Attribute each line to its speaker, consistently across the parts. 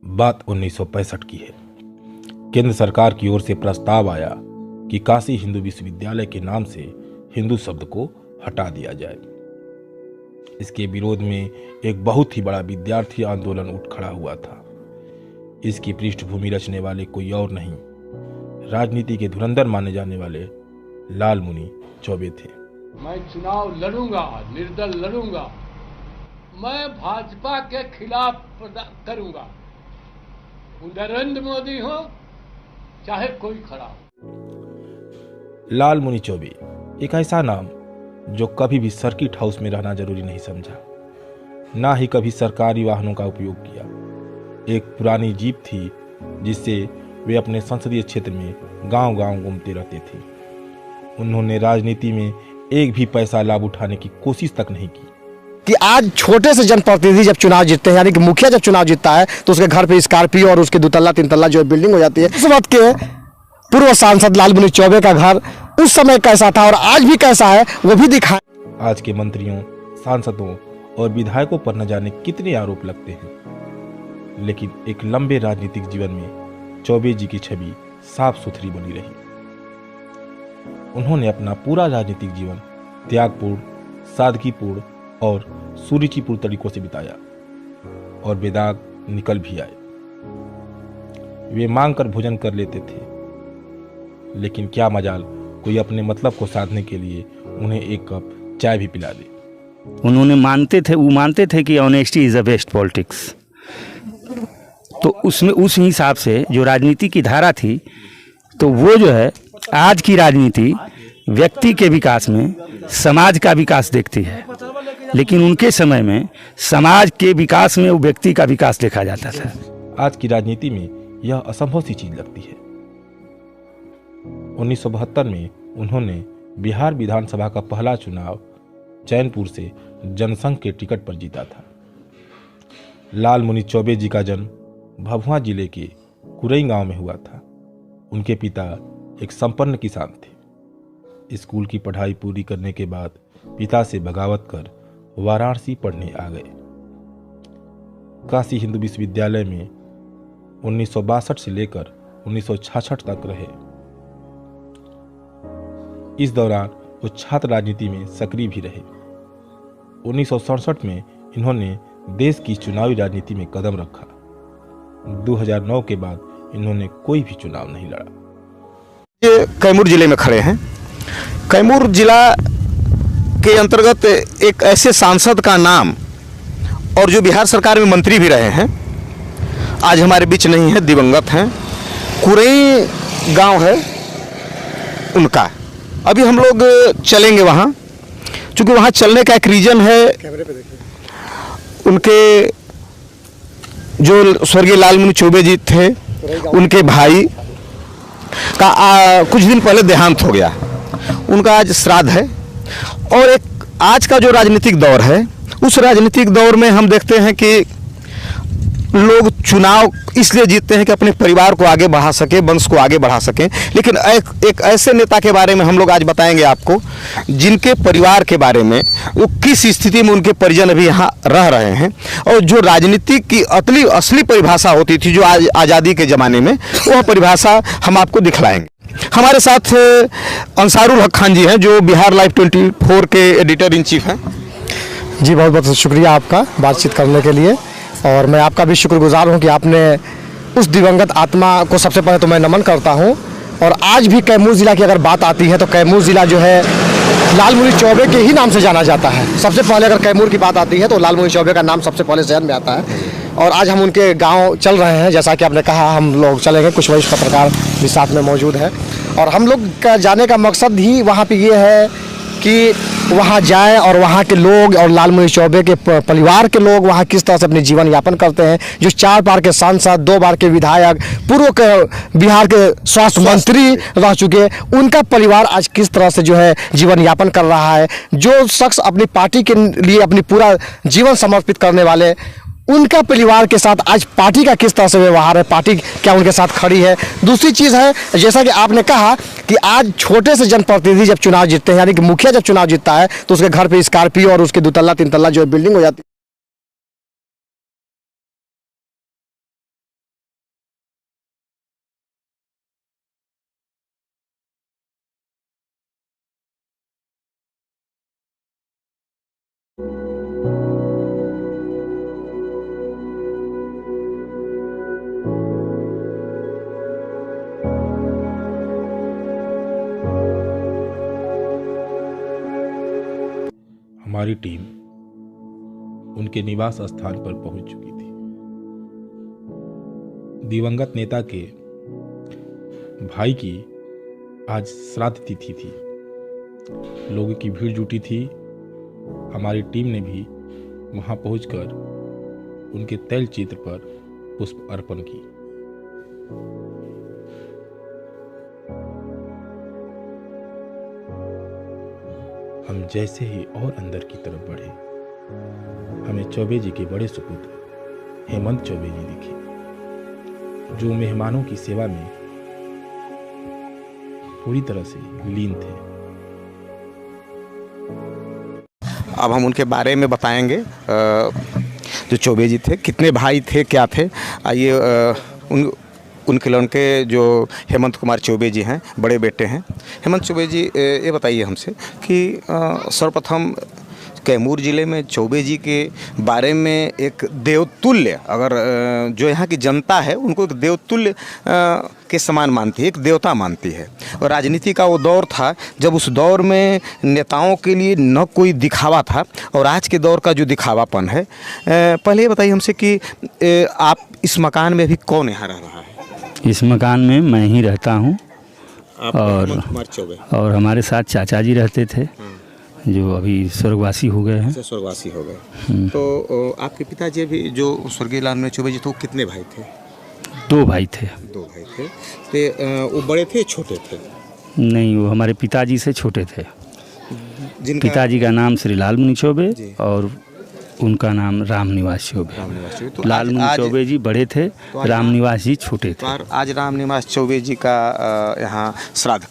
Speaker 1: बात 1965 की है। केंद्र सरकार की ओर से प्रस्ताव आया कि काशी हिंदू विश्वविद्यालय के नाम से हिंदू शब्द को हटा दिया जाए। इसके विरोध में एक बहुत ही बड़ा विद्यार्थी आंदोलन उठ खड़ा हुआ था। इसकी पृष्ठभूमि रचने वाले कोई और नहीं, राजनीति के धुरंधर माने जाने वाले लाल मुनि चौबे थे।
Speaker 2: मैं चुनाव लड़ूंगा, निर्दल लड़ूंगा, मैं भाजपा के खिलाफ करूंगा, नरेंद्र मोदी हो चाहे कोई खड़ा हो।
Speaker 1: लाल मुनि चौबे एक ऐसा नाम जो कभी भी सर्किट हाउस में रहना जरूरी नहीं समझा, ना ही कभी सरकारी वाहनों का उपयोग किया। एक पुरानी जीप थी जिससे वे अपने संसदीय क्षेत्र में गांव-गांव घूमते रहते थे। उन्होंने राजनीति में एक भी पैसा लाभ उठाने की कोशिश तक नहीं की।
Speaker 3: कि आज छोटे से जनप्रतिनिधि जब चुनाव जीतते हैं, यानी कि मुखिया जब चुनाव जीतता है तो उसके घर पे स्कॉर्पियो और उसके 2 तल्ला 3 तल्ला जो बिल्डिंग हो जाती है। उस वक्त के पूर्व सांसद लाल मुनि चौबे का घर उस समय कैसा था और आज भी कैसा है वो भी दिखाएं।
Speaker 1: आज के मंत्रियों, सांसदों और विधायकों पर न जाने कितने आरोप लगते हैं, लेकिन एक लंबे राजनीतिक जीवन में चौबे जी की छवि साफ सुथरी बनी रही। उन्होंने अपना पूरा राजनीतिक जीवन त्यागपूर्ण, सादगीपूर्ण और सुरुचिपूर्ण तरीकों से बिताया और बेदाग निकल भी आए। वे मांग कर भोजन कर लेते थे, लेकिन क्या मजाल कोई अपने मतलब को साधने के लिए उन्हें एक कप चाय भी पिला दे।
Speaker 4: उन्होंने मानते थे कि honesty is the best politics. तो उसमें उस हिसाब से जो राजनीति की धारा थी, तो वो जो है आज की राजनीति व्यक्ति के विकास में समाज का विकास देखती है, लेकिन उनके समय में समाज के विकास में वो व्यक्ति का विकास देखा जाता था।
Speaker 1: आज की राजनीति में यह असंभव सी चीज लगती है। 1972 में उन्होंने बिहार विधानसभा का पहला चुनाव चैनपुर से जनसंघ के टिकट पर जीता था। लाल मुनि चौबे जी का जन्म भभुआ जिले के कुरई गांव में हुआ था। उनके पिता एक संपन्न किसान थे। स्कूल की पढ़ाई पूरी करने के बाद पिता से बगावत कर वाराणसी पढ़ने आ गए। काशी हिंदू विश्वविद्यालय में 1962 से लेकर 1966 तक रहे। इस दौरान वो छात्र राजनीति में सक्रिय भी रहे। 1967 में इन्होंने देश की चुनावी राजनीति में कदम रखा। 2009 के बाद इन्होंने कोई भी चुनाव नहीं लड़ा।
Speaker 3: ये कैमूर जिले में खड़े हैं। कैमूर जिला के अंतर्गत एक ऐसे सांसद का नाम, और जो बिहार सरकार में मंत्री भी रहे हैं, आज हमारे बीच नहीं है, दिवंगत हैं। कुरई गांव है उनका। अभी हम लोग चलेंगे वहाँ, क्योंकि वहाँ चलने का एक रीजन है। उनके जो स्वर्गीय लाल मुनि चौबे जी थे, उनके भाई का कुछ दिन पहले देहांत हो गया। उनका आज श्राद्ध है। और एक आज का जो राजनीतिक दौर है, उस राजनीतिक दौर में हम देखते हैं कि लोग चुनाव इसलिए जीतते हैं कि अपने परिवार को आगे बढ़ा सके, वंश को आगे बढ़ा सकें। लेकिन एक ऐसे नेता के बारे में हम लोग आज बताएंगे आपको, जिनके परिवार के बारे में, वो किस स्थिति में उनके परिजन अभी यहाँ रह रहे हैं, और जो राजनीति की असली परिभाषा होती थी जो आज आज़ादी के ज़माने में, वह परिभाषा हम आपको दिखलाएंगे। हमारे साथ अंसारुल हक खान जी हैं, जो बिहार लाइव 24 के एडिटर इन चीफ हैं। जी बहुत बहुत शुक्रिया आपका बातचीत करने के लिए, और मैं आपका भी शुक्रगुजार हूं कि आपने उस दिवंगत आत्मा को, सबसे पहले तो मैं नमन करता हूं। और आज भी कैमूर ज़िला की अगर बात आती है तो कैमूर ज़िला जो है लाल मुनि चौबे के ही नाम से जाना जाता है। सबसे पहले अगर कैमूर की बात आती है तो लाल मुनि चौबे का नाम सबसे पहले जहन में आता है। और आज हम उनके गांव चल रहे हैं, जैसा कि आपने कहा हम लोग चलेंगे, कुछ वरिष्ठ पत्रकार भी साथ में मौजूद है। और हम लोग का जाने का मकसद ही वहाँ पे ये है कि वहाँ जाएं और वहाँ के लोग और लाल मुनि चौबे के परिवार के लोग वहाँ किस तरह से अपने जीवन यापन करते हैं। जो 4 बार के सांसद, 2 बार के विधायक, पूर्व के बिहार के स्वास्थ्य मंत्री रह चुके, उनका परिवार आज किस तरह से जो है जीवन यापन कर रहा है। जो शख्स अपनी पार्टी के लिए अपनी पूरा जीवन समर्पित करने वाले, उनका परिवार के साथ आज पार्टी का किस तरह से व्यवहार है, पार्टी क्या उनके साथ खड़ी है। दूसरी चीज़ है, जैसा कि आपने कहा कि आज छोटे से जनप्रतिनिधि जब चुनाव जीतते हैं, यानी कि मुखिया जब चुनाव जीतता है तो उसके घर पे स्कॉर्पियो और उसके 2 तल्ला 3 तल्ला जो बिल्डिंग हो जाती है।
Speaker 1: हमारी टीम उनके निवास स्थान पर पहुंच चुकी थी। दिवंगत नेता के भाई की आज श्राद्ध तिथि थी। लोगों की भीड़ जुटी थी। हमारी टीम ने भी वहां पहुंचकर उनके तैल चित्र पर पुष्प अर्पण की। हम जैसे ही और अंदर की तरफ बढ़े, हमें चौबे जी के बड़े सुपुत्र हेमंत चौबे जी दिखे, जो मेहमानों की सेवा में पूरी तरह से लीन थे।
Speaker 3: अब हम उनके बारे में बताएंगे। जो चौबे जी थे, कितने भाई थे, क्या थे, आइए उनके लड़के जो हेमंत कुमार चौबे जी हैं, बड़े बेटे हैं। हेमंत चौबे जी, ये बताइए हमसे कि सर्वप्रथम कैमूर ज़िले में चौबे जी के बारे में एक देवतुल्य, अगर जो यहाँ की जनता है उनको एक देवतुल्य के समान मानती है, एक देवता मानती है। और राजनीति का वो दौर था जब उस दौर में नेताओं के लिए न कोई दिखावा था, और आज के दौर का जो दिखावापन है। पहले ये बताइए हमसे कि आप इस मकान में अभी कौन यहाँ रह रहा है?
Speaker 4: इस मकान में मैं ही रहता हूँ,
Speaker 3: और
Speaker 4: और हमारे साथ चाचा जी रहते थे जो अभी स्वर्गवासी हो गए हैं।
Speaker 3: स्वर्गवासी हो गए। तो आपके पिताजी भी जो स्वर्गीय लालमणि चौबे जी, तो कितने भाई थे?
Speaker 4: 2 भाई थे।
Speaker 3: 2 भाई थे। तो वो बड़े थे, छोटे थे?
Speaker 4: नहीं, वो हमारे पिताजी से छोटे थे।
Speaker 3: जिनका
Speaker 4: पिताजी का नाम श्री लालमणि चौबे और उनका नाम रामनिवास चौबे।
Speaker 3: तो
Speaker 4: लालमणि चौबे जी बड़े थे, रामनिवास जी छोटे थे।
Speaker 3: तो आज रामनिवास चौबे जी का यहाँ श्राद्ध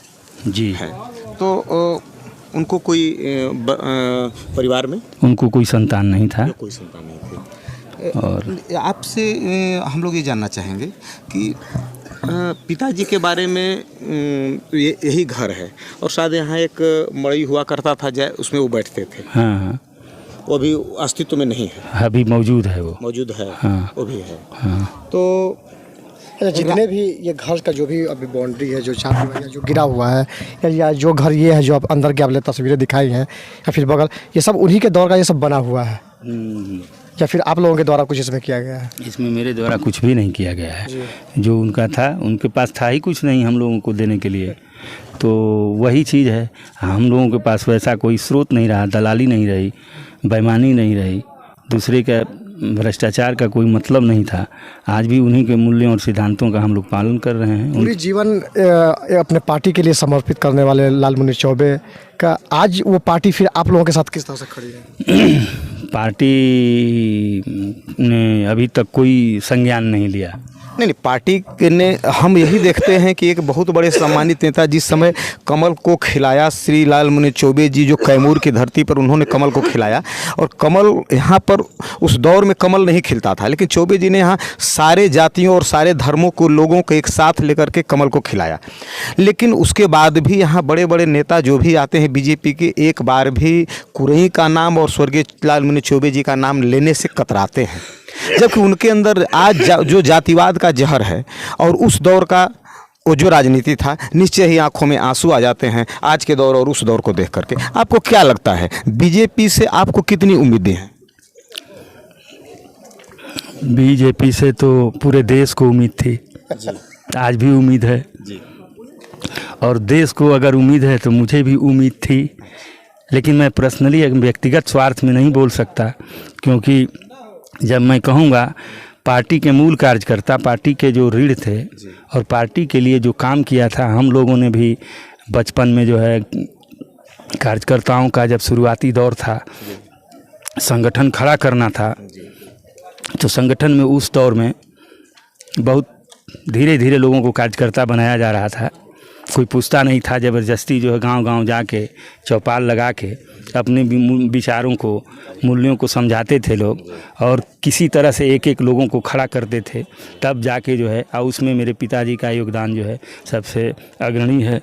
Speaker 4: जी
Speaker 3: है। तो उनको कोई परिवार में
Speaker 4: उनको कोई संतान नहीं था।
Speaker 3: कोई संतान नहीं थी।
Speaker 4: और
Speaker 3: आपसे हम लोग ये जानना चाहेंगे कि पिताजी के बारे में, यही घर है और शायद यहाँ एक मड़ई हुआ करता था, उसमें वो बैठते थे।
Speaker 4: हाँ,
Speaker 3: वो अभी अस्तित्व में नहीं है?
Speaker 4: अभी मौजूद है, वो
Speaker 3: मौजूद है।
Speaker 4: हाँ,
Speaker 3: वो भी है।
Speaker 4: हाँ।
Speaker 3: तो
Speaker 5: जितने भी ये घर का जो भी अभी बाउंड्री है, जो चांदी जो गिरा हुआ है, या जो घर ये है जो अब अंदर के आपने तस्वीरें दिखाई हैं, या फिर बगल, ये सब उन्हीं के दौर का ये सब बना हुआ है, या फिर आप लोगों के द्वारा कुछ इसमें किया गया है?
Speaker 4: इसमें मेरे द्वारा कुछ भी नहीं किया गया है। जो उनका था, उनके पास था ही कुछ नहीं हम लोगों को देने के लिए। तो वही चीज़ है, हम लोगों के पास वैसा कोई स्रोत नहीं रहा, दलाली नहीं रही, बेईमानी नहीं रही, दूसरे का भ्रष्टाचार का कोई मतलब नहीं था। आज भी उन्हीं के मूल्यों और सिद्धांतों का हम लोग पालन कर रहे हैं।
Speaker 5: पूरी जीवन अपने पार्टी के लिए समर्पित करने वाले लालमणि चौबे का आज वो पार्टी फिर आप लोगों के साथ किस तरह से खड़ी है?
Speaker 4: पार्टी ने अभी तक कोई संज्ञान नहीं लिया।
Speaker 3: नहीं, पार्टी ने, हम यही देखते हैं कि एक बहुत बड़े सम्मानित नेता जिस समय कमल को खिलाया, श्री लालमणि चौबे जी जो कैमूर की धरती पर उन्होंने कमल को खिलाया, और कमल यहाँ पर उस दौर में कमल नहीं खिलता था, लेकिन चौबे जी ने यहाँ सारे जातियों और सारे धर्मों को, लोगों को एक साथ लेकर के कमल को खिलाया। लेकिन उसके बाद भी यहाँ बड़े बड़े नेता जो भी आते हैं बीजेपी के, एक बार भी कुरई का नाम और स्वर्गीय लालमणि चौबे जी का नाम लेने से कतराते हैं, जबकि उनके अंदर आज जो जातिवाद का जहर है और उस दौर का वो जो राजनीति था, निश्चय ही आंखों में आंसू आ जाते हैं आज के दौर और उस दौर को देख करके। आपको क्या लगता है, बीजेपी से आपको कितनी उम्मीदें हैं?
Speaker 4: बीजेपी से तो पूरे देश को उम्मीद थी, आज भी उम्मीद है जी। और देश को अगर उम्मीद है तो मुझे भी उम्मीद थी, लेकिन मैं पर्सनली व्यक्तिगत स्वार्थ में नहीं बोल सकता, क्योंकि जब मैं कहूँगा पार्टी के मूल कार्यकर्ता, पार्टी के जो रीढ़ थे और पार्टी के लिए जो काम किया था, हम लोगों ने भी बचपन में जो है कार्यकर्ताओं का जब शुरुआती दौर था, संगठन खड़ा करना था, तो संगठन में उस दौर में बहुत धीरे धीरे लोगों को कार्यकर्ता बनाया जा रहा था। कोई पूछता नहीं था, ज़बरदस्ती जो है गांव-गांव जाके चौपाल लगा के अपने विचारों को, मूल्यों को समझाते थे लोग, और किसी तरह से एक एक लोगों को खड़ा करते थे, तब जाके जो है, और उसमें मेरे पिताजी का योगदान जो है सबसे अग्रणी है।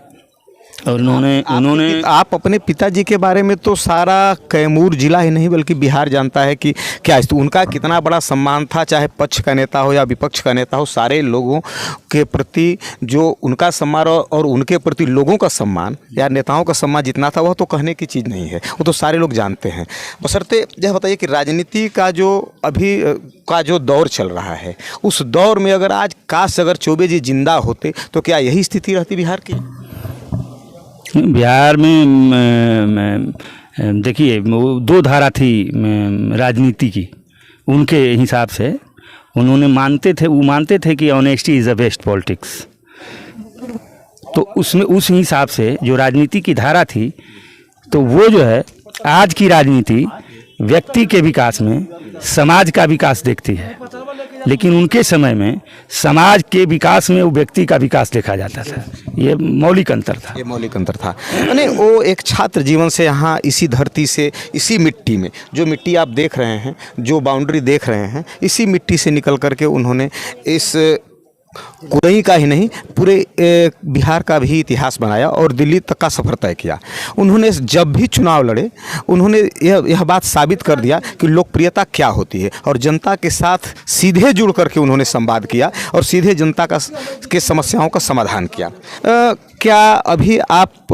Speaker 4: और उन्होंने
Speaker 3: आप अपने पिताजी के बारे में तो सारा कैमूर जिला ही नहीं बल्कि बिहार जानता है कि क्या तो उनका कितना बड़ा सम्मान था, चाहे पक्ष का नेता हो या विपक्ष का नेता हो, सारे लोगों के प्रति जो उनका सम्मान और उनके प्रति लोगों का सम्मान या नेताओं का सम्मान जितना था वह तो कहने की चीज़ नहीं है, वो तो सारे लोग जानते हैं। बशर्ते यह बताइए कि राजनीति का जो अभी का जो दौर चल रहा है, उस दौर में अगर आज काश अगर चौबे जी जिंदा होते तो क्या यही स्थिति रहती बिहार की?
Speaker 4: बिहार में देखिए दो धारा थी राजनीति की, उनके हिसाब से उन्होंने मानते थे कि honesty is the best politics. तो उसमें उस हिसाब से जो राजनीति की धारा थी, तो वो जो है आज की राजनीति व्यक्ति के विकास में समाज का विकास देखती है, लेकिन उनके समय में समाज के विकास में वो व्यक्ति का विकास देखा जाता था। ये मौलिक अंतर था।
Speaker 3: ये मौलिक अंतर था। यानी वो एक छात्र जीवन से यहाँ इसी धरती से, इसी मिट्टी में, जो मिट्टी आप देख रहे हैं, जो बाउंड्री देख रहे हैं, इसी मिट्टी से निकल करके उन्होंने इस कुरई का ही नहीं पूरे बिहार का भी इतिहास बनाया और दिल्ली तक का सफ़र तय किया। उन्होंने जब भी चुनाव लड़े उन्होंने यह बात साबित कर दिया कि लोकप्रियता क्या होती है और जनता के साथ सीधे जुड़ करके उन्होंने संवाद किया और सीधे जनता के समस्याओं का समाधान किया। क्या अभी आप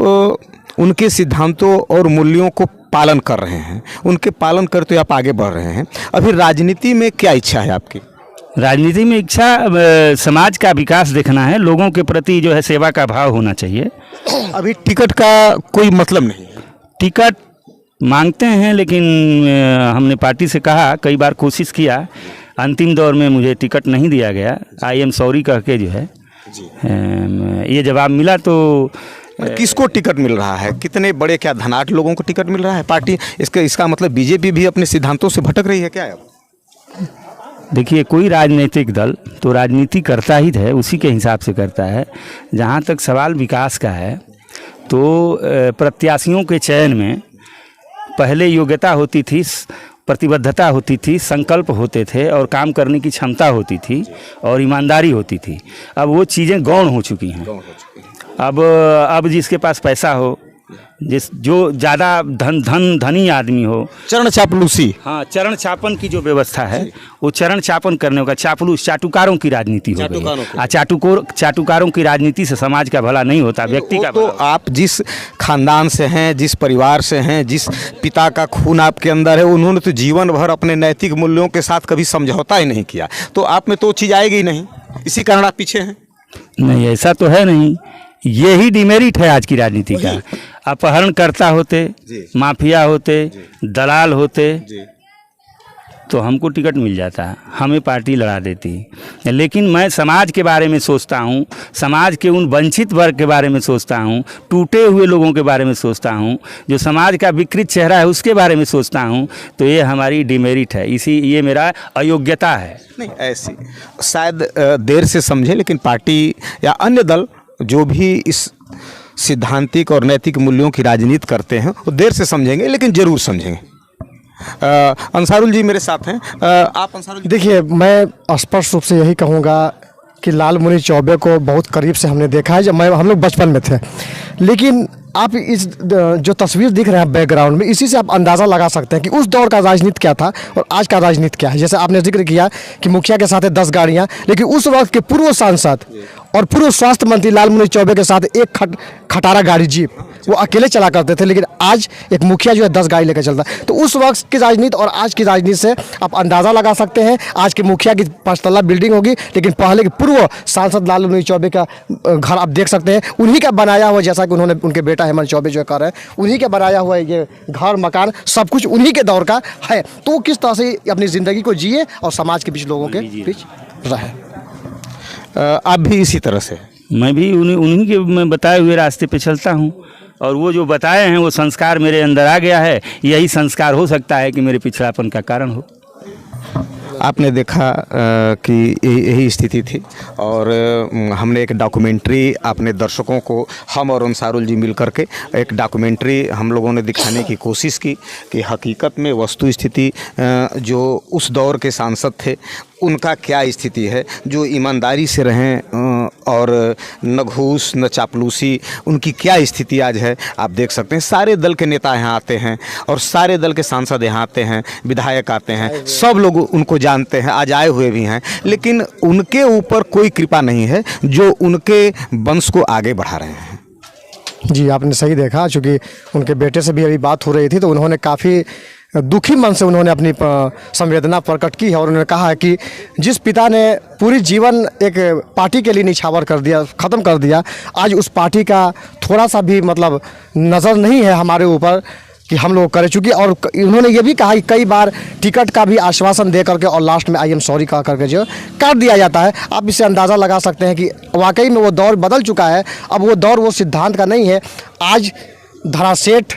Speaker 3: उनके सिद्धांतों और मूल्यों को पालन कर रहे हैं? उनके पालन करते आप आगे बढ़ रहे हैं। अभी राजनीति में क्या इच्छा है आपकी?
Speaker 4: राजनीति में इच्छा समाज का विकास देखना है, लोगों के प्रति जो है सेवा का भाव होना चाहिए।
Speaker 3: अभी टिकट का कोई मतलब नहीं है?
Speaker 4: टिकट मांगते हैं, लेकिन हमने पार्टी से कहा, कई बार कोशिश किया, अंतिम दौर में मुझे टिकट नहीं दिया गया। आई एम सॉरी कह के जो है ये जवाब मिला। तो
Speaker 3: किसको टिकट मिल रहा है? कितने बड़े क्या धनाढ़ लोगों को टिकट मिल रहा है? पार्टी इसका मतलब बीजेपी भी अपने सिद्धांतों से भटक रही है क्या है?
Speaker 4: देखिए, कोई राजनीतिक दल तो राजनीति करता ही है, उसी के हिसाब से करता है। जहाँ तक सवाल विकास का है, तो प्रत्याशियों के चयन में पहले योग्यता होती थी, प्रतिबद्धता होती थी, संकल्प होते थे और काम करने की क्षमता होती थी और ईमानदारी होती थी। अब वो चीज़ें गौण हो चुकी हैं। अब जिसके पास पैसा हो, जो ज़्यादा धनी आदमी हो,
Speaker 3: चरण चापलूसी,
Speaker 4: हाँ, चरण चापन की जो व्यवस्था है, वो चरण चापन करने का चापलूस, चाटुकारों की राजनीति हो गई। चाटुकारों की राजनीति से समाज का भला नहीं होता, व्यक्ति का
Speaker 3: तो आप जिस खानदान से हैं, जिस परिवार से हैं, जिस पिता का खून आपके अंदर है, उन्होंने तो जीवन भर अपने नैतिक मूल्यों के साथ कभी समझौता ही नहीं किया, तो आप में तो चीज़ आएगी नहीं, इसी कारण आप पीछे हैं।
Speaker 4: नहीं, ऐसा तो है नहीं। यही डिमेरिट है आज की राजनीति का। अपहरणकर्ता होते, माफिया होते, दलाल होते, तो हमको टिकट मिल जाता, हमें पार्टी लड़ा देती। लेकिन मैं समाज के बारे में सोचता हूँ, समाज के उन वंचित वर्ग के बारे में सोचता हूँ, टूटे हुए लोगों के बारे में सोचता हूँ, जो समाज का विकृत चेहरा है उसके बारे में सोचता हूँ, तो ये हमारी डिमेरिट है, ये मेरा अयोग्यता है।
Speaker 3: नहीं, ऐसी शायद देर से समझे, लेकिन पार्टी या अन्य दल जो भी इस सिद्धांतिक और नैतिक मूल्यों की राजनीति करते हैं वो देर से समझेंगे, लेकिन ज़रूर समझेंगे। अंसारुल जी मेरे साथ हैं। आप अंसारुल जी, देखिए,
Speaker 5: मैं स्पष्ट रूप से यही कहूँगा कि लालमुनि चौबे को बहुत करीब से हमने देखा है, जब हम लोग बचपन में थे। लेकिन आप इस जो तस्वीर दिख रहे हैं बैकग्राउंड में, इसी से आप अंदाज़ा लगा सकते हैं कि उस दौर का राजनीति क्या था और आज का राजनीति क्या है। जैसे आपने जिक्र किया कि मुखिया के साथ 10 गाड़ियाँ, लेकिन उस वक्त के पूर्व सांसद और पूर्व स्वास्थ्य मंत्री लालमुनि चौबे के साथ एक खटारा गाड़ी जीप वो अकेले चला करते थे, लेकिन आज एक मुखिया जो है 10 गाड़ी लेकर चलता है। तो उस वक्त की राजनीति और आज की राजनीति से आप अंदाज़ा लगा सकते हैं। आज के मुखिया की 5 तल्ला बिल्डिंग होगी, लेकिन पहले के पूर्व सांसद लालमुनि चौबे का घर आप देख सकते हैं, उन्हीं का बनाया हुआ, जैसा कि उन्होंने उनके बेटा हेमंत चौबे जो कर रहे हैं, उन्हीं का बनाया हुआ ये घर मकान सब कुछ उन्हीं के दौर का है। तो किस तरह से अपनी ज़िंदगी को जिए और समाज के बीच लोगों के बीच रहे।
Speaker 3: आप भी इसी तरह से?
Speaker 4: मैं भी उन्हीं के मैं बताए हुए रास्ते पे चलता हूँ, और वो जो बताए हैं वो संस्कार मेरे अंदर आ गया है। यही संस्कार हो सकता है कि मेरे पिछड़ापन का कारण हो।
Speaker 3: आपने देखा कि यही स्थिति थी, और हमने एक डॉक्यूमेंट्री अपने दर्शकों को, हम और अंसारुल जी मिल करके एक डॉक्यूमेंट्री हम लोगों ने दिखाने की कोशिश की कि हकीकत में वस्तु स्थिति जो उस दौर के सांसद थे उनका क्या स्थिति है, जो ईमानदारी से रहें और न घूस न चापलूसी, उनकी क्या स्थिति आज है आप देख सकते हैं। सारे दल के नेता यहाँ आते हैं और सारे दल के सांसद यहाँ आते हैं, विधायक आते हैं, सब लोग उनको जानते हैं, आज आए हुए भी हैं, लेकिन उनके ऊपर कोई कृपा नहीं है जो उनके वंश को आगे बढ़ा रहे हैं।
Speaker 5: जी आपने सही देखा, चूँकि उनके बेटे से भी अभी बात हो रही थी तो उन्होंने काफ़ी दुखी मन से उन्होंने अपनी संवेदना प्रकट की है और उन्होंने कहा है कि जिस पिता ने पूरी जीवन एक पार्टी के लिए निछावर कर दिया, ख़त्म कर दिया, आज उस पार्टी का थोड़ा सा भी मतलब नज़र नहीं है हमारे ऊपर कि हम लोग करें। चूँकि और उन्होंने ये भी कहा कि कई बार टिकट का भी आश्वासन दे करके और लास्ट में आई एम सॉरी कह करके जो कर दिया जाता है। आप इससे अंदाज़ा लगा सकते हैं कि वाकई में वो दौर बदल चुका है। अब वो दौर वो सिद्धांत का नहीं है। आज धरासेठ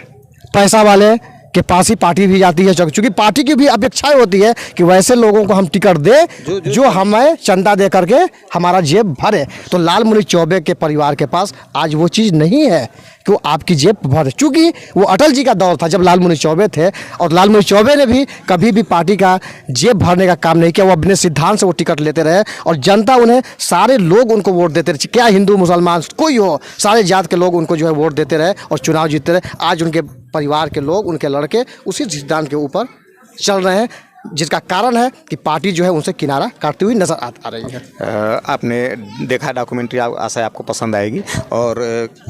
Speaker 5: पैसा वाले के पास ही पार्टी भी जाती है, क्योंकि पार्टी की भी अपेक्षाएं होती है कि वैसे लोगों को हम टिकट दे जो हमें चंदा दे करके हमारा जेब भरे। तो लालमुनि चौबे के परिवार के पास आज वो चीज़ नहीं है कि वो आपकी जेब भरे, चूँकि वो अटल जी का दौर था जब लालमुनि चौबे थे और लालमुनि चौबे ने भी कभी भी पार्टी का जेब भरने का काम नहीं किया। वो अपने सिद्धांत से वो टिकट लेते रहे और जनता उन्हें, सारे लोग उनको वोट देते रहे, क्या हिंदू मुसलमान कोई हो, सारे जात के लोग उनको जो है वोट देते रहे और चुनाव जीतते रहे। आज उनके परिवार के लोग, उनके लड़के उसी सिद्धांत के ऊपर चल रहे हैं, जिसका कारण है कि पार्टी जो है उनसे किनारा काटती हुई नजर आ रही है।
Speaker 3: आपने देखा डॉक्यूमेंट्री, आशा है आपको पसंद आएगी। और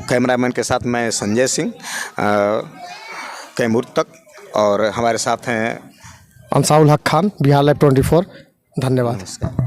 Speaker 3: कैमरामैन के साथ मैं संजय सिंह कैमूर तक, और हमारे साथ हैं
Speaker 5: अंसारुल हक खान, बिहार लाइव 24। धन्यवाद।